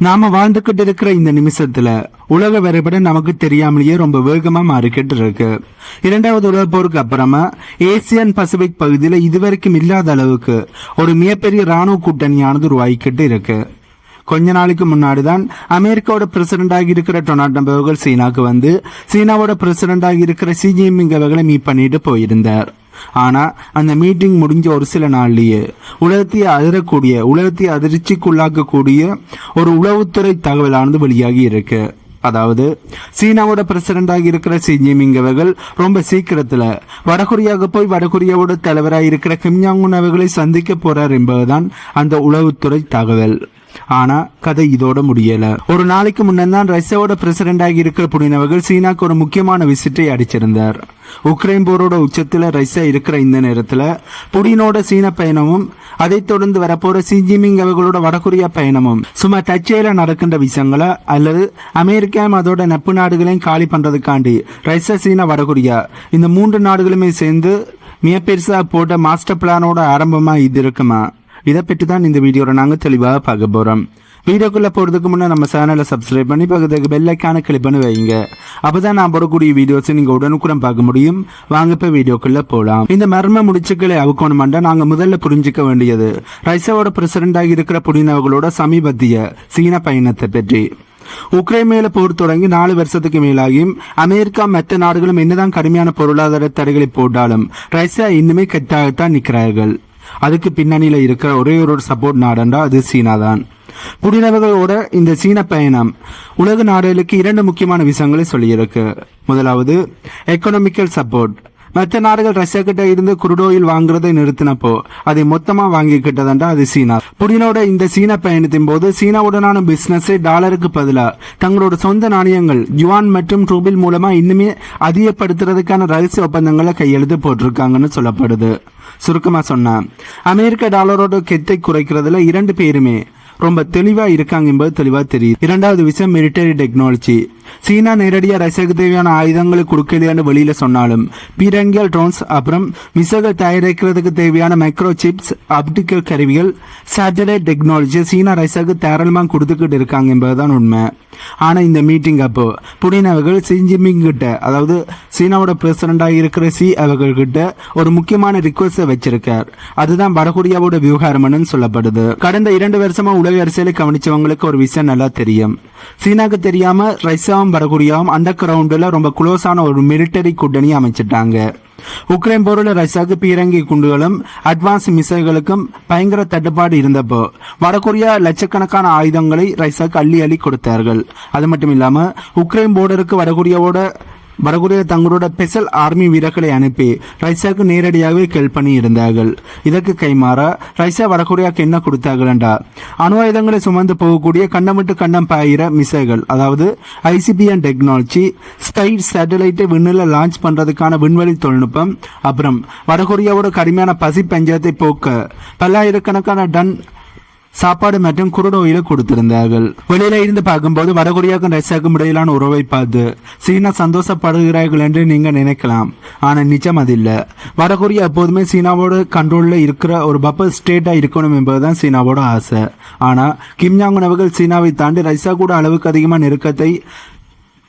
நாம வாழ்ந்துகிட்டு இருக்கிற இந்த நிமிஷத்துல உலக வரைபடம் நமக்கு தெரியாமலேயே ரொம்ப வேகமா மாறிக்கிட்டு இருக்கு. இரண்டாவது உலக போருக்கு அப்புறமா ஏசியன் பசிபிக் பகுதியில இதுவரைக்கும் இல்லாத அளவுக்கு ஒரு மிகப்பெரிய ராணுவ கூட்டணியானது உருவாகிக்கிட்டு இருக்கு. கொஞ்ச நாளைக்கு முன்னாடிதான் அமெரிக்காவோட பிரசிடண்ட் ஆகி இருக்கிற டொனால்ட் ட்ரம்ப் அவர்கள் சீனாக்கு வந்து சீனாவோட பிரசிடண்ட் ஆகி இருக்கிற ஷி ஜின்பிங் அவர்களை மீட் பண்ணிட்டு போயிருந்தார். ஆனா அந்த மீட்டிங் முடிஞ்ச ஒரு சில நாள்லயே உலகத்தை அதிர்ச்சிக்குள்ளாக்கக்கூடிய ஒரு உளவுத்துறை தகவலானது வெளியாகி இருக்கு. அதாவது சீனாவோட பிரசிடண்ட் ஆகி இருக்கிற ஷி ஜின்பிங் அவர்கள் ரொம்ப சீக்கிரத்துல வடகொரியாவுக்கு போய் வடகொரியாவோட தலைவராக இருக்கிற கிம் ஜாங் உன் அவர்களை சந்திக்க போறார் என்பதுதான் அந்த உளவுத்துறை தகவல். ஆனா கதை இதோட முடியல. ஒரு நாளைக்கு முன்னதான் ரஷ்யாவோட பிரசிடண்ட் ஆகி இருக்கிற புடின் அவர்கள் சீனாக்கு ஒரு முக்கியமான விசிட்டை அடிச்சிருந்தார். உக்ரைன் போரோட உச்சத்துல ரஷ்யா இருக்கிற இந்த நேரத்துல புடினோட சீன பயணமும் அதை தொடர்ந்து வரப்போற ஷி ஜின்பிங் அவர்களோட வடகொரியா பயணமும் சும்மா தச்சையில நடக்கின்ற விஷயங்களா அல்லது அமெரிக்கா அதோட நட்பு நாடுகளையும் காலி பண்றதுக்காண்டி ரஷ்யா சீனா வடகொரியா இந்த 3 நாடுகளுமே சேர்ந்து மிக பெருசா போட்ட மாஸ்டர் பிளானோட ஆரம்பமா இது இருக்குமா? இதை பற்றி தான் இந்த வீடியோவில் நாங்கள் தெளிவாக பார்க்க போகிறோம். வீடியோக்குள்ளே போகிறதுக்கு முன்னே நம்ம சேனலை சப்ஸ்கிரைப் பண்ணி பக்கத்துக்கு பெல் ஐக்கானை கிளிக் பண்ணி வைங்க. அப்போ தான் நான் போடக்கூடிய வீடியோஸை நீங்கள் உடனுக்குடன் பார்க்க முடியும். வாங்க இப்போ வீடியோக்குள்ளே போகலாம். இந்த மர்ம முடிச்சுக்களை அவுக்கணுமெண்டா நாங்கள் முதல்ல புரிஞ்சிக்க வேண்டியது ரஷ்யாவோட பிரசிடண்டாக இருக்கிற புடின் அவர்களோட சமீபத்திய சீன பயணத்தை பற்றி. உக்ரைன் மேல போர் தொடங்கி 4 வருஷத்துக்கு மேலாகியும் அமெரிக்கா மற்ற நாடுகளும் என்னதான் கடுமையான பொருளாதார தடைகளை போட்டாலும் ரஷ்யா இன்னுமே கட்டாகத்தான் நிற்கிறார்கள். அதுக்கு பின்னணியில இருக்கிற ஒரே ஒரு சப்போர்ட் நாடுண்டா அது சீனா தான். புடினவர்களோட இந்த சீன பயணம் உலக நாடுகளுக்கு 2 முக்கியமான விஷயங்களை சொல்லியிருக்கு. முதலாவது எக்கனாமிக்கல் சப்போர்ட். மற்ற நாடுகள் ரஷ்யா கிட்ட இருந்து குருடோயில் வாங்குறதை நிறுத்தினப்போ அதை மொத்தமா வாங்கிக்கிட்டதா அது சீனா. புடினோட இந்த சீன பயணத்தின் போது சீனாவுடனான பிசினஸை டாலருக்கு பதிலா தங்களோட சொந்த நாணயங்கள் யுவான் மற்றும் ரூபில் மூலமா இன்னுமே அதிகப்படுத்துறதுக்கான ரகசிய ஒப்பந்தங்களை கையெழுத்து போட்டிருக்காங்கன்னு சொல்லப்படுது. சுருக்கமா சொன்னா அமெரிக்க டாலரோட கெத்தை குறைக்கிறதுல 2 பேருமே ரொம்ப தெளிவா இருக்காங்க என்பது தெளிவா தெரியுது. இரண்டாவது விஷயம் மிலிட்டரி டெக்னாலஜி. சீனா நேரடியா ரஷ்யாவுக்கு தேவையான ஆயுதங்களை கொடுக்கலையான்னு வெளியில சொன்னாலும் பீரங்கிகள், ட்ரோன்ஸ், அப்புறம் மிசைல்கள் தயாரிக்கிறதுக்கு தேவையான மைக்ரோ சிப்ஸ், ஆப்டிக்கல் கருவிகள், சேட்டலைட் டெக்னாலஜி சீனா ரஷ்யாவுக்கு தாராளமாக கொடுத்துக்கிட்டு இருக்காங்க என்பதுதான் உண்மை. ஆனா இந்த மீட்டிங் அப்போ புடின் அவர்கள் ஷி ஜின்பிங் கிட்ட, அதாவது சீனாவோட பிரசிடண்டாக இருக்கிற ஷி அவர்கள் கிட்ட ஒரு முக்கியமான ரிக்வெஸ்ட் வச்சிருக்கார். அதுதான் வடகொரியாவோட விவகாரம்னு சொல்லப்படுது. கடந்த 2 வருஷமா உலக அரசியலை கவனிச்சவங்களுக்கு ஒரு விஷயம் நல்லா தெரியும். சீனாக்கு தெரியாம ரஷ்யாவும் வடகொரியாவும் அந்த கிரவுண்ட்ல ரொம்ப குளோஸான ஒரு மிலிட்டரி கூட்டணி அமைச்சிட்டாங்க. உக்ரைன் போரில் ரஷ்யாவுக்கு பீரங்கி குண்டுகளும் அட்வான்ஸ் மிசைல்களுக்கும் பயங்கர தட்டுப்பாடு இருந்தப்போ வடகொரியா லட்சக்கணக்கான ஆயுதங்களை ரஷ்யாவுக்கு அள்ளி கொடுத்தார்கள். அது மட்டும் இல்லாம உக்ரைன் போர்டருக்கு வடகொரியா தங்களோட ஸ்பெஷல் ஆர்மி வீரர்களை அனுப்பி ரஷ்யாவுக்கு நேரடியாகவே ஹெல்ப் பண்ணி இருந்தார்கள். இதற்கு கைமாறா ரஷ்யா வடகொரியாவுக்கு என்ன கொடுத்தார்கள்டா அணு ஆயுதங்களை சுமந்து போகக்கூடிய கண்டம் கண்டம் பாயிர மிசைல்கள், அதாவது ஐசிபிஎன் டெக்னாலஜி, ஸ்கை சேட்டலைட்டை விண்ணில லான்ச் பண்றதுக்கான விண்வெளி தொழில்நுட்பம், அப்புறம் வடகொரியாவோட கடுமையான பசி பஞ்சத்தை போக்க பல்லாயிரக்கணக்கான டன் சாப்பாடு மற்றும் குருடோயில கொடுத்திருந்தார்கள். வெளியில இருந்து பார்க்கும்போது வடகொரியாவுக்கும் ரஷ்யாவுக்கும் இடையிலான உறவை பார்த்து சீனா சந்தோஷப்படுகிறார்கள் என்று நீங்க நினைக்கலாம். ஆனா நிஜம் அது இல்ல. வடகொரியா எப்போதுமே சீனாவோட கண்ட்ரோல்ல இருக்கிற ஒரு பப்பர் ஸ்டேட்டா இருக்கணும் என்பதுதான் சீனாவோட ஆசை. ஆனா கிம் ஜாங் உன் அவர்கள் சீனாவை தாண்டி ரஷ்யா கூட அளவுக்கு அதிகமா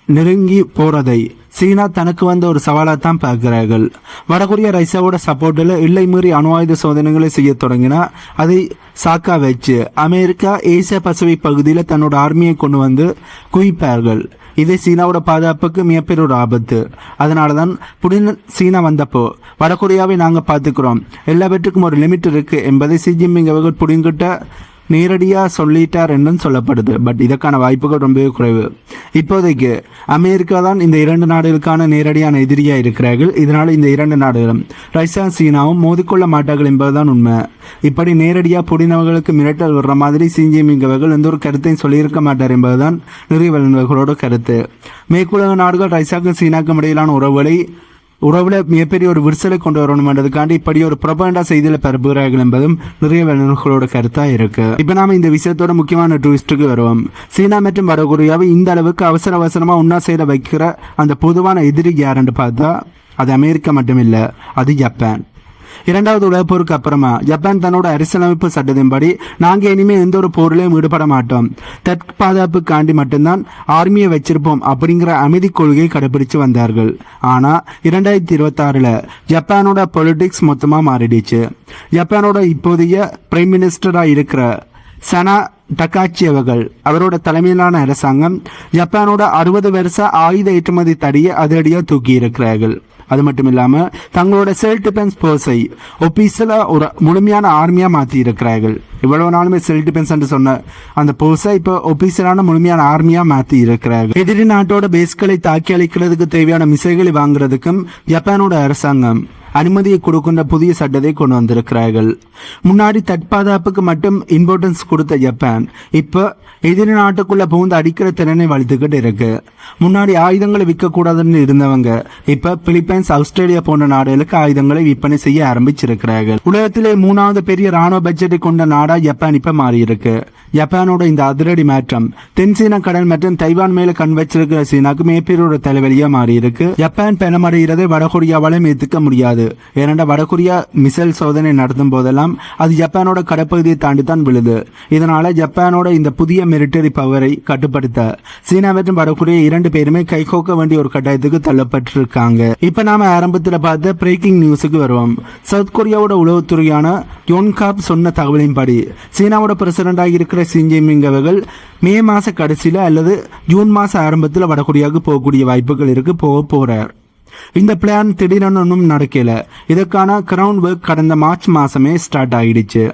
நெருங்கி போறதை சீனா தனக்கு வந்த ஒரு சவாலா தான் பார்க்கிறார்கள். வடகொரியா ரஷ்யாவோட சப்போர்ட்டில் இல்லை மீறி அணு ஆயுத சோதனைகளை செய்ய தொடங்கினா அதை சாக்கா வச்சு அமெரிக்கா ஏசியா பசிபிக் பகுதியில் தன்னோட ஆர்மியை கொண்டு வந்து குவிப்பார்கள். இது சீனாவோட பாதுகாப்புக்கு மிகப்பெரிய ஒரு ஆபத்து. அதனாலதான் புடின் சீனா வந்தப்போ வடகொரியாவை நாங்கள் பார்த்துக்கிறோம், எல்லாவற்றுக்கும் ஒரு லிமிட் இருக்கு என்பதை ஷி ஜின்பிங் அவர்கள் புடின்கிட்ட நேரடியாக சொல்லிட்டார் என்றும் சொல்லப்படுது. பட் இதற்கான வாய்ப்புகள் ரொம்பவே குறைவு. இப்போதைக்கு அமெரிக்கா தான் இந்த 2 நாடுகளுக்கான நேரடியான எதிரியா இருக்கிறார்கள். இதனால இந்த 2 நாடுகளும் ரஷ்யா சீனாவும் மோதிக்கொள்ள மாட்டார்கள் என்பதுதான் உண்மை. இப்படி நேரடியாக புடின் அவர்களுக்கு மிரட்டல் வர்ற மாதிரி ஷி ஜின்பிங் அவர்கள் எந்த ஒரு கருத்தையும் சொல்லியிருக்க மாட்டார் என்பதுதான் நிறைய வல்லுநர்களோட கருத்து. மேற்குலக நாடுகள் ரஷ்யாவுக்கும் சீனாக்கும் இடையிலான உறவுல மிகப்பெரிய ஒரு விரிசலை கொண்டு வரணும் என்றதுக்காண்டி இப்படி ஒரு ப்ரொபகண்டா செய்தியில பரப்புகிறார்கள் என்பதும் நிறைய வல்லுநர்களோட கருத்தா இருக்கு. இப்ப நாம இந்த விஷயத்தோட முக்கியமான ட்விஸ்டுக்கு வருவோம். சீனா மற்றும் வடகொரியாவை இந்த அளவுக்கு அவசரமா ஒன்னா சேர வைக்கிற அந்த பொதுவான எதிரி யாருன்னு பார்த்தா அது அமெரிக்கா மட்டும் இல்ல, அது ஜப்பான். இரண்டாவது உலகப் போருக்கு அப்புறமா ஜப்பான் தன்னோட அரசியலமைப்பு சட்டத்தின்படி நாங்க இனிமே எந்த ஒரு போரிலையும் ஈடுபட மாட்டோம், தற்பாதுகாப்புக்காண்டி மட்டும்தான் ஆர்மியை வச்சிருப்போம் அப்படிங்கிற அமைதி கொள்கையை கடைபிடிச்சு வந்தார்கள். ஆனா 2026 ஜப்பானோட பொலிட்டிக்ஸ் மொத்தமா மாறிடுச்சு. ஜப்பானோட இப்போதைய பிரைம் மினிஸ்டரா இருக்கிற சனா டக்காச்சி அவரோட தலைமையிலான அரசாங்கம் ஜப்பானோட 60 வருஷ ஆயுத ஏற்றுமதி தடையை அதிரடியா தூக்கி இருக்கிறார்கள். அது மட்டும் இல்லாம தங்களோட செல்ஃப் டிஃபென்ஸ் போர்ஸை ஒபிஷியலா ஒரு முழுமையான ஆர்மியா மாத்தி இருக்கிறார்கள். இவ்வளவு நாளுமே செல்ஃப் டிஃபென்ஸ் என்று சொன்ன அந்த போர்ஸை இப்போ ஒபிஷியலான முழுமையான ஆர்மியா மாத்தி இருக்கிறார்கள். எதிரி நாட்டோட பேஸ்களை தாக்கி அளிக்கிறதுக்கு தேவையான மிசைல்களை வாங்குறதுக்கும் ஜப்பானோட அரசாங்கம் அனுமதியை கொடுக்கின்ற புதிய சட்டத்தை கொண்டு வந்திருக்கிறார்கள். முன்னாடி தற்பாதுகாப்புக்கு மட்டும் இம்பார்ட்டன்ஸ் கொடுத்த ஜப்பான் இப்போ எதிரி நாட்டுக்குள்ள புகுந்து அடிக்கிற திறனை வளர்த்துக்கிட்டு இருக்கு. முன்னாடி ஆயுதங்களை விற்கக்கூடாதுன்னு இருந்தவங்க இப்ப பிலிப்பைன்ஸ், ஆஸ்திரேலியா போன்ற நாடுகளுக்கு ஆயுதங்களை விற்பனை செய்ய ஆரம்பிச்சிருக்கிறார்கள். உலகத்திலே 3வது பெரிய ராணுவ பட்ஜெட்டை கொண்ட நாடா ஜப்பான் இப்ப மாறி இருக்கு. ஜப்பானோட இந்த அதிரடி மாற்றம் தென்சீன கடல் மற்றும் தைவான் மேல கண் வச்சிருக்கிற சீனாக்கு மிகப்பெரிய தலைவலியா மாறி இருக்கு. ஜப்பான் பெணமடைகிறதை வடகொரியாவாலும் ஏத்துக்க முடியாது. ஏனென்றா வடகொரியா மிசைல் சோதனை நடத்தும் போதெல்லாம் அது ஜப்பானோட கடற்பகுதியை தாண்டி தான் விழுது. இதனால ஜப்பானோட இந்த புதிய மிலிட்டரி பவரை கட்டுப்படுத்த சீனா மற்றும் வடகொரியா 2 பேருமே கைகோக்க வேண்டிய ஒரு கட்டாயத்துக்கு தள்ளப்பட்டிருக்காங்க. இப்ப நாம ஆரம்பத்துல பார்த்த பிரேக்கிங் நியூஸுக்கு வருவோம். சவுத் கொரியாவோட உளவுத்துறையான யோன்காப் சொன்ன தகவலின்படி சீனாவோட பிரசிடண்டாக இருக்கிற ஷி ஜின்பிங் அவர்கள் மே மாச கடைசியில அல்லது ஜூன் மாச ஆரம்பத்தில் வடகொரியாவுக்கு போகக்கூடிய வாய்ப்புகள் இருக்கு, போறார். இந்த பிளான் திடீரென ஒன்றும் நடக்கல. இதற்கான கிரவுண்ட் ஒர்க் கடந்த மார்ச் மாசமே ஸ்டார்ட் ஆயிடுச்சு.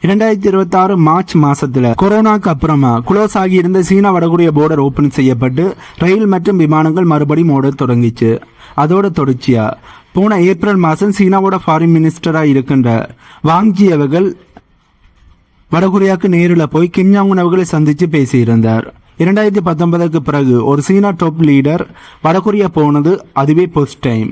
2026 மார்ச் மாசத்துல கொரோனாக்கு அப்புறமா குளோஸ் ஆகி இருந்த சீனா வடகொரியா போர்டர் ஓபன் செய்யப்பட்டு ரயில் மற்றும் விமானங்கள் மறுபடியும் ஓட தொடங்கிச்சு. அதோட தொடர்ச்சியா போன ஏப்ரல் மாசம் சீனாவோட ஃபாரின் மினிஸ்டரா இருக்கின்ற வாங்ஜி அவர்கள் வடகொரியாவுக்கு நேரில் போய் கிம் ஜாங் உன் அவர்களை சந்திச்சு பேசியிருந்தார். 2019க்கு பிறகு ஒரு சீனா டாப் லீடர் வடகொரியா போனது அதுவே ஃபர்ஸ்ட் டைம்.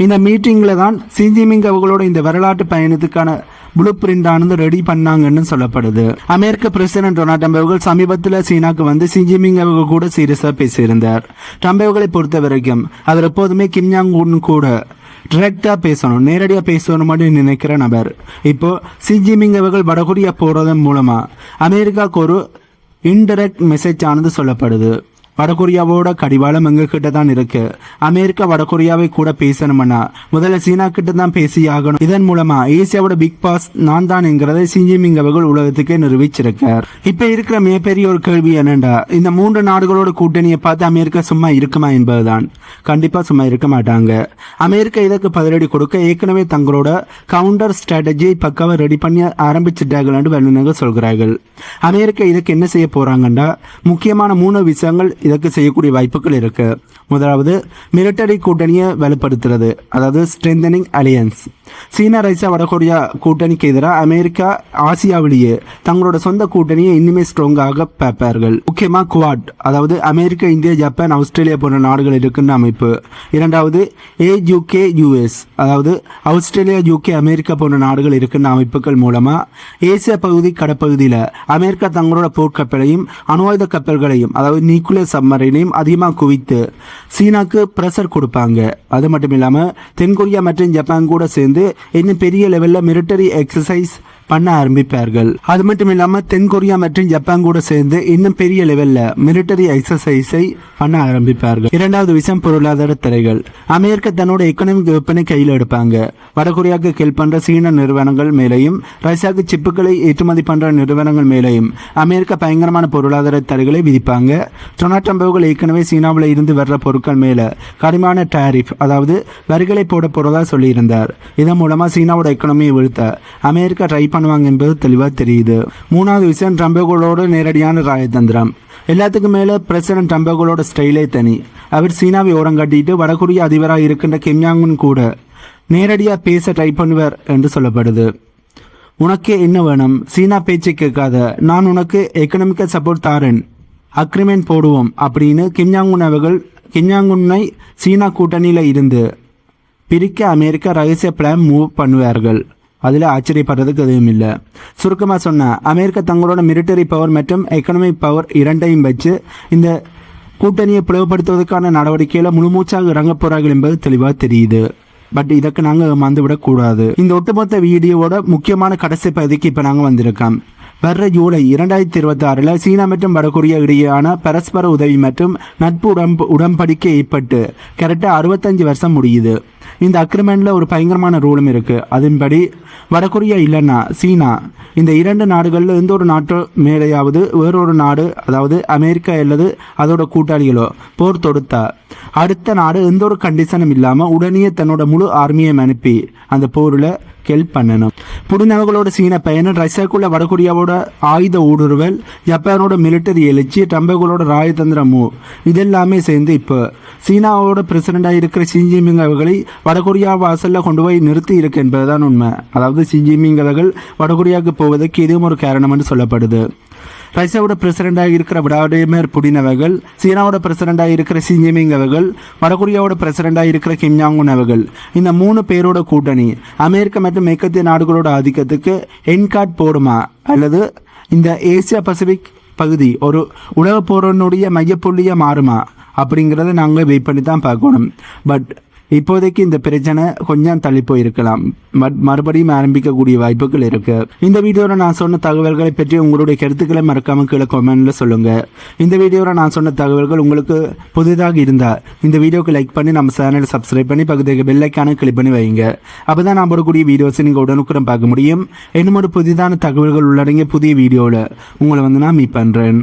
இந்த மீட்டிங்ல தான் ஷி ஜின்பிங் அவர்களோட இந்த வரலாற்று பயணத்துக்கான ப்ளூ பிரிண்ட் ஆனது ரெடி பண்ணாங்கன்னு சொல்லப்படுது. அமெரிக்க பிரசிடென்ட் டொனால்ட் ட்ரம்ப் அவர்கள் சமீபத்தில் சீனாக்கு வந்து ஷி ஜின்பிங் அவர்கள் கூட சீரியஸா பேசியிருந்தார். ட்ரம்ப் அவர்களை பொறுத்த வரைக்கும் அவர் எப்போதுமே கிம் ஜாங் உன் கூட டிரெக்டா பேசணும், நேரடியா பேசணும் அப்படின்னு நினைக்கிற நபர். இப்போ ஷி ஜின்பிங் அவர்கள் வடகொரியா போறதன் மூலமா அமெரிக்காவுக்கு ஒரு இன்டைரக்ட் மெசேஜ் ஆனது சொல்லப்படுது. வடகொரியாவோட கடிவாளம் எங்க கிட்ட தான் இருக்கு. அமெரிக்கா வடகொரியாவை கூட பேசணும்னா முதல்ல சீனா கிட்ட தான் பேசி ஆகணும். இதன் மூலமா ஏசியாவோட பிக் பாஸ் நான் தான் என்கிறதை ஷி ஜின்பிங் அவர்கள் உலகத்துக்கே நிரூபிச்சிருக்கார். இப்ப இருக்கிற மிகப்பெரிய ஒரு கேள்வி என்னண்டா, இந்த 3 நாடுகளோட கூட்டணியை பார்த்து அமெரிக்கா சும்மா இருக்குமா என்பதுதான். கண்டிப்பா சும்மா இருக்க மாட்டாங்க. அமெரிக்கா இதற்கு பதிலடி கொடுக்க ஏற்கனவே தங்களோட கவுண்டர் ஸ்ட்ராட்டஜியை பக்காவை ரெடி பண்ணி ஆரம்பிச்சிட்டார்கள் என்று வல்லுநர்கள் சொல்கிறார்கள். அமெரிக்கா இதுக்கு என்ன செய்ய போறாங்கன்னா முக்கியமான 3 விஷயங்கள் இதற்கு செய்யக்கூடிய வாய்ப்புகள் இருக்கு. முதலாவது மிலிட்டரி கூட்டணியை வலுப்படுத்துறது, அதாவது ஸ்ட்ரென்தனிங் அலியன்ஸ். சீனா, ரஷ்யா, வடகொரியா கூட்டணிக்கு எதிராக அமெரிக்கா ஆசியாவிலேயே தங்களோட சொந்த கூட்டணியை இன்னுமே ஸ்ட்ராங்காக பார்ப்பார்கள். முக்கியமா குவாட், அதாவது அமெரிக்கா, இந்தியா, ஜப்பான், ஆஸ்திரேலியா போன்ற நாடுகள் இருக்கின்ற அமைப்பு. இரண்டாவது AUKUS, அதாவது ஆஸ்திரேலியா, UK, அமெரிக்கா போன்ற நாடுகள் இருக்கின்ற அமைப்புகள் மூலமா ஏசியா பகுதி கடற்பகுதியில் அமெரிக்கா தங்களோட போர்க்கப்பலையும் அணுவாயுத கப்பல்களையும், அதாவது நியூக்ளியர் சப்மரைனையும் அதிகமாக குவித்து சீனாக்கு பிரஷர் கொடுப்பாங்க. அது மட்டும் இல்லாமல் தென்கொரியா மற்றும் ஜப்பான் கூட சேர்ந்து இன்னும் பெரிய லெவலில் மிலிட்டரி எக்ஸசைஸ் பண்ண ஆரம்பிப்பார்கள். அது மட்டும் இல்லாம தென்கொரியா மற்றும் ஜப்பான் கூட சேர்ந்து இன்னும் பெரிய லெவல்ல மிலிட்டரி எக்ஸசைஸை பண்ண ஆரம்பிப்பார்கள். இரண்டாவது விஷயம் பொருளாதார தடைகள். அமெரிக்கா தன்னோட எக்கனாமிக் வெப்பனை கையில் எடுப்பாங்க. வடகொரியாவுக்கு ஹெல்ப் பண்ற சீன நிறுவனங்கள் மேலையும் ரஷ்யாவுக்கு சிப்புகளை ஏற்றுமதி பண்ற நிறுவனங்கள் மேலையும் அமெரிக்கா பயங்கரமான பொருளாதார தடைகளை விதிப்பாங்க. டொனால்ட் ட்ரம்ப் அவர்கள் ஏற்கனவே சீனாவில் இருந்து வர்ற பொருட்கள் மேல கடுமையான டாரிஃப், அதாவது வரிகளை போட போறதா சொல்லியிருந்தார். இதன் மூலமா சீனாவோட எக்கனாமியை வீழ்த்த அமெரிக்கா ட்ரை பண்ணுவாங்க என்பது தெளிவாக தெரியுது. மூணாவது விஷயம் ட்ரம்புகளோட நேரடியான ராஜதந்திரம். எல்லாத்துக்கும் மேல பிரசிடென்ட் ட்ரம்புகளோட ஸ்டைலே தனி. அவர் சீனாவை ஓரங்கட்டிட்டு வடகொரியா அதிபராக இருக்கின்ற கிம் ஜாங் உன் கூட நேரடியாக பேச ட்ரை பண்ணுவார் என்று சொல்லப்படுது. உனக்கு என்ன வேணும், சீனா பேச்சை கேட்காத, நான் உனக்கு எக்கனாமிக்கல் சப்போர்ட் தாரேன், அக்ரிமெண்ட் போடுவோம் அப்படின்னு கிம் ஜாங் உன் அவர்கள் கிம் ஜாங் உன்னை சீனா கூட்டணியில் இருந்து பிரிக்க அமெரிக்கா ரகசிய பிளான் மூவ் பண்ணுவார்கள். அதில் ஆச்சரியப்படுறதுக்கு எதுவும் இல்லை. சுருக்கமாக சொன்னால் அமெரிக்கா தங்களோட மிலிட்டரி பவர் மற்றும் எக்கனாமிக் பவர் இரண்டையும் வச்சு இந்த கூட்டணியை பிளவுபடுத்துவதற்கான நடவடிக்கையில் முழுமூச்சாக இறங்க போகிறார்கள் என்பது தெளிவாக தெரியுது. பட் இதற்கு நாங்கள் மறந்துவிடக்கூடாது. இந்த ஒட்டுமொத்த வீடியோவோட முக்கியமான கடைசி பகுதிக்கு இப்போ நாங்கள் வந்திருக்கோம். வர்ற ஜூலை 2026 சீனா மற்றும் வடகொரியா இடையேயான பரஸ்பர உதவி மற்றும் நட்பு உடன்படிக்கை ஏற்பட்டு கரெக்டாக 65 வருஷம் முடியுது. இந்த அக்ரிமெண்ட்ல ஒரு பயங்கரமான ரூலும் இருக்கு. அதன்படி வடகொரியா இல்லைன்னா சீனா இந்த 2 நாடுகளில் எந்த ஒரு நாட்டு மேலேயாவது வேறொரு நாடு, அதாவது அமெரிக்கா அல்லது அதோட கூட்டாளிகளோ போர் தொடுத்தா அடுத்த நாடு எந்த ஒரு கண்டிஷனும் இல்லாமல் உடனே தன்னோட முழு ஆர்மியை அனுப்பி அந்த போரில் ஹெல்ப் பண்ணணும். புடினவர்களோட சீன பயணம், ரஷ்யாக்குள்ள வடகொரியாவோட ஆயுத ஊடுருவல், ஜப்பானோட மிலிட்டரி எழுச்சி, ட்ரம்புகளோட ராஜதந்திர மூவ், இதெல்லாமே சேர்ந்து இப்போ சீனாவோட பிரசிடண்டாக இருக்கிற ஷி ஜின்பிங் அவர்களை வடகொரியா வாசலில் கொண்டு போய் நிறுத்தி இருக்கு என்பதுதான் உண்மை. அதாவது ஷி ஜின்பிங் அவர்கள் வடகொரியாவுக்கு போவதற்கு இதுவும் ஒரு காரணம் என்று சொல்லப்படுது. ரஷ்யாவோட பிரசிடண்டாக இருக்கிற விளாடிமிர் புடின் அவர்கள், சீனாவோட பிரசிடண்டாக இருக்கிற ஷி ஜின்பிங் அவர்கள், வடகொரியாவோட பிரசிடண்டாக இருக்கிற கிம் ஜாங் உன் அவர்கள், இந்த 3 பேரோட கூட்டணி அமெரிக்கா மற்றும் மேற்கத்திய நாடுகளோட ஆதிக்கத்துக்கு என்கார்ட் போடுமா அல்லது இந்த ஏசியா பசிபிக் பகுதி ஒரு உலக போரனுடைய மையப்புள்ளியாக மாறுமா அப்படிங்கிறத நாங்கள் வெயிட் பண்ணி தான் பார்க்கணும். பட் இப்போதைக்கு இந்த பிரச்சனை கொஞ்சம் தள்ளி போயிருக்கலாம். பட் மறுபடியும் ஆரம்பிக்கக்கூடிய வாய்ப்புகள் இருக்கு. இந்த வீடியோவில் நான் சொன்ன தகவல்களை பற்றி உங்களுடைய கருத்துக்களை மறக்காம கீழே கமெண்ட்ல சொல்லுங்க. இந்த வீடியோவில் நான் சொன்ன தகவல்கள் உங்களுக்கு புதிதாக இருந்தால் இந்த வீடியோக்கு லைக் பண்ணி நம்ம சேனலை சப்ஸ்கிரைப் பண்ணி பக்கத்துக்கு பெல் ஐக்கானை கிளிக் பண்ணி வைங்க. அப்பதான் நான் போடக்கூடிய வீடியோஸை நீங்கள் உடனுக்குடன் பார்க்க முடியும். இன்னும் ஒரு புதிதான தகவல்கள் உள்ளடங்கிய புதிய வீடியோவில் உங்களை நான் மீட் பண்றேன்.